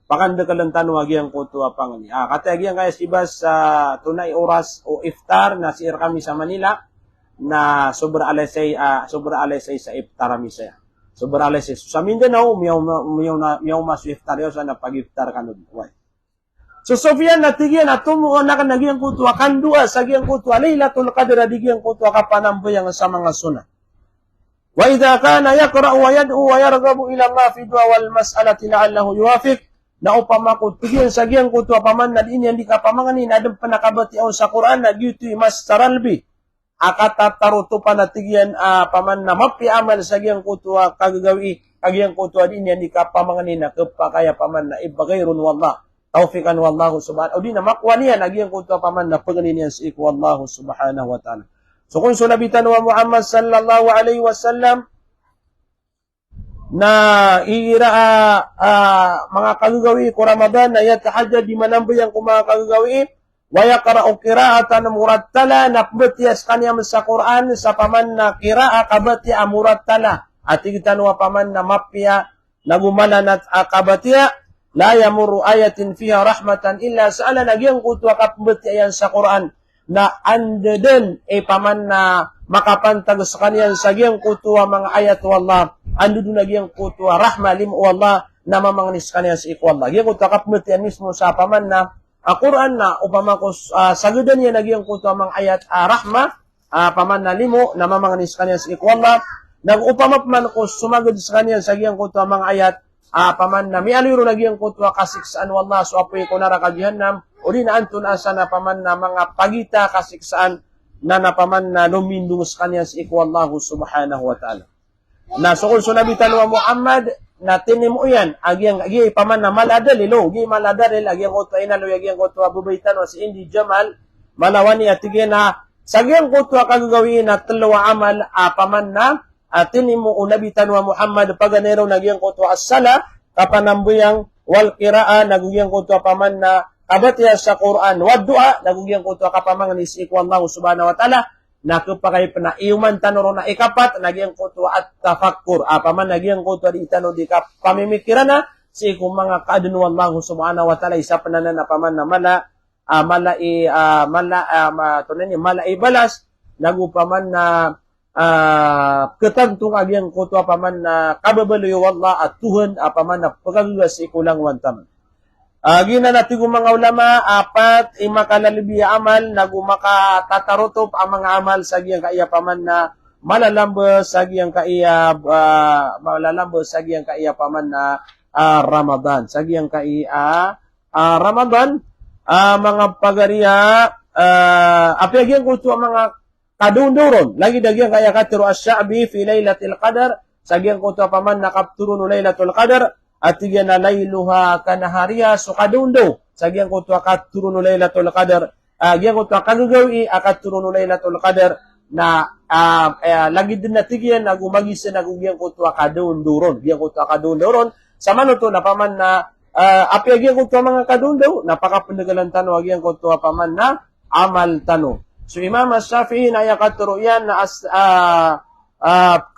Pakandagalantan wagi ang kutwa pangani. Katagyan kaya sibas sa tunay oras o iftar na siir kami sa Manila na sobra alasay sa iftar kami saya. Sobra alasay. Sa Mindanao, miyaw mas iftar yun sa napag-iftar kanod. So Sufyan natigyan at tumuon na kanagyan kutwa kandua sa giyang kutwa Laylatul Qadr adigyan kutwa kapanambayang sa mga sunnah. Wa idha kana yaqra'u wa yad'u wa yarghabu ila Allah fi du'a wal mas'alati la'allahu yuwafiq na upama ko tigyan sa giyang kutwa paman na din yan di ka pamangani na adang panakabati o sa Quran na gyutoy mas saralbi akatataruto pa na tigyan paman na mapi amal sa giyang kutwa kagagawi kagiyang kutwa din yan di ka pamangani na kapakaya paman na ibagayrun wallah taufikan wallahu subhanahu o di na makwa niya na giyang kutwa paman na paganin yan sa iku wallahu subhanahu wa ta'ala. So kung sunabitan wa Muhammad sallallahu alaihi wasallam na mga kagagawi ko Ramadan na yatahajjad di manambayang ko mga kagagawi wa yaqra'u qira'atan murattala napbetias kanya sa Quran sa paman na qira'a kabatiya murattala at igitan wa paman na mapya nagumalan at akabatia la yamurru ayatin fiha rahmatan illa sa'ala nagyang kutwa kapbetiya sa Quran na andeden paman na makapantag sa kanyan sa giyang kutwa mga ayat wallah ando doon na giyang kutwa rahma lim wallah na mamangnis kanyan sa iku Allah giyang kutwa kapmetian mismo sa paman na Quran na upama ko sagudan niya na giyang kutwa mga ayat rahma paman na limo na mamangnis kanyan sa iku Allah nag-upama paman ko sumagod sa kanyan sa giyang kutwa mga ayat paman na mialiro na giyang kutwa kasiksaan wallah so apoy ko narakagihanam o di na antun asa na paman na mga pagita kasiksaan na napaman na lumindung sa kanya sa iku Allahu subhanahu wa ta'ala. Na sukul sunabitan wa Muhammad na tinimu yan, agyang paman na maladalilo, gi maladalil, agyang kutwa inalo, agyang kutwa bubaitan wa si Indi Jamal, malawani at tigyan na, sagyang kutwa kagagawin na talawa amal, paman na, tinimu unabitan wa Muhammad, paganero, nagyang kutwa as-sala, kapanambuyang wal qira'a, nagyang kutwa paman na, kabatiya sa Quran wa du'a nagugyang ko to kapamangan ni si Allah subhanahu wa ta'ala nakapakay na iuman tanoro na ikapat nagyang ko to at tafakkur paman nagyang ko to di tanong di ka pamimikiran na si kung mga kadun Allah subhanahu wa ta'ala isa pananan na paman na mala ibalas nagupaman na ketantong agyang ko to paman na kababaloy wallah at Tuhan paman na pagagas si kulang wantaman. Gina natin kung mga ulama, apat, imakalalibiya amal, nagumakatarotop ang mga amal sa giyang kaiya paman na malalambos sa giyang kaiya paman na Ramadan. Sa giyang kaiya Ramadan, mga pagariya, apyagyan ko ito mga kadunduron. Lagi dagyang kaya katiro as-sya'bi fi laylatil qadar, sa giyang ko ito paman na kapturun laylatul qadar, at tigyan na layluha kanahariya so kadundo sa giyang ko tuwa katuro no laylatul qadar giyang ko tuwa kagagawi akaturo no laylatul qadar na lagi din na tigyan nagumagisa nagugiyang ko tuwa kadunduron giyang ko tuwa kadunduron sa manuto na paman na apya giyang ko tuwa mga kadundo napakapandagalan tano giyang ko tuwa paman na amal tano so Imam Shafi'i na yakaturo yan na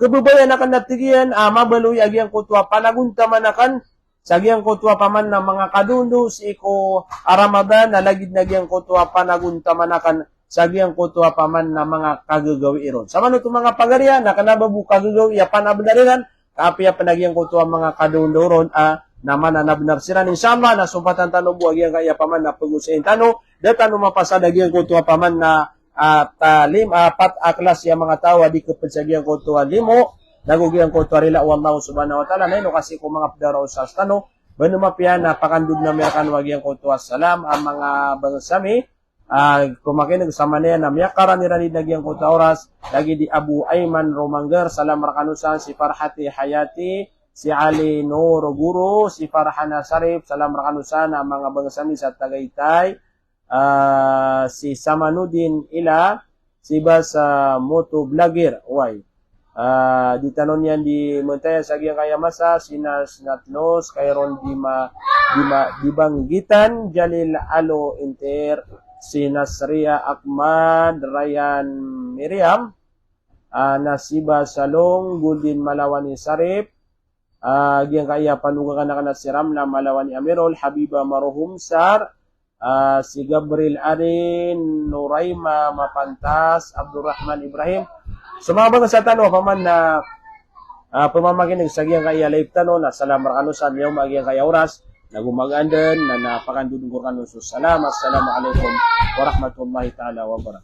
kebubayan akan natigyan mabaluy agyang kutwa panagunta manakan sa agyang kutwa paman na mga kadundo si iko Ramadan na lagid na agyang kutwa panagunta manakan sa agyang kutwa paman na mga kagagawi iron. Sa man ito mga pagarya na kanababu kagagawi panabnariran kapiya panagyang kutwa mga kadundo ron na mananabnar siran inshallah na sumpatan tanong buwag yang kaya paman na pag-usain tanong datano mapasad agyang kutwa paman na apat aklas yung mga tao di kapagsagihan ko tuwa limo nagugihan ko tuwa rila wallahu subhanahu wa ta'ala na kasi ko mga pdara sa tano bano mapian napakandud na miyakan wagihan ko tuwa salam ang mga bangsami kumakinig sa manaya na miyakaran niranid nagyan ko tuwa oras lagi di Abu Ayman Romanger salam rakanusan si Farhati Hayati si Ali Noro Guru, si Farhana Sarip, salam rakanusan ang mga bangsami sa Tagaytay, si Samanudin Ila, si Bas Moto Vlogger, di tanon yan di Montaya sa Agiang Kaya Masa, Sinas Natnos, Kayron Dibanggitan, Jalil Alo Inter, si Nasria Ahmad, Ryan Miriam, Nasiba Salong, Guldin Malawani Sarip, Agiang Kaya Panugakan na si Ramla Malawani Amirol, Habiba Maruhum Sar, si Gabriel Arin, Nuraima Mapantas, Abdurrahman Ibrahim. So mga bang sa tanong, paman na pamamakinig sa Agiang Kaya live tanong, na salam rakanusan yung Agiang Kaya oras, nagumagandan, na napakandudungkur kanuso. Salamat, assalamualaikum warahmatullahi ta'ala wabarakatuh.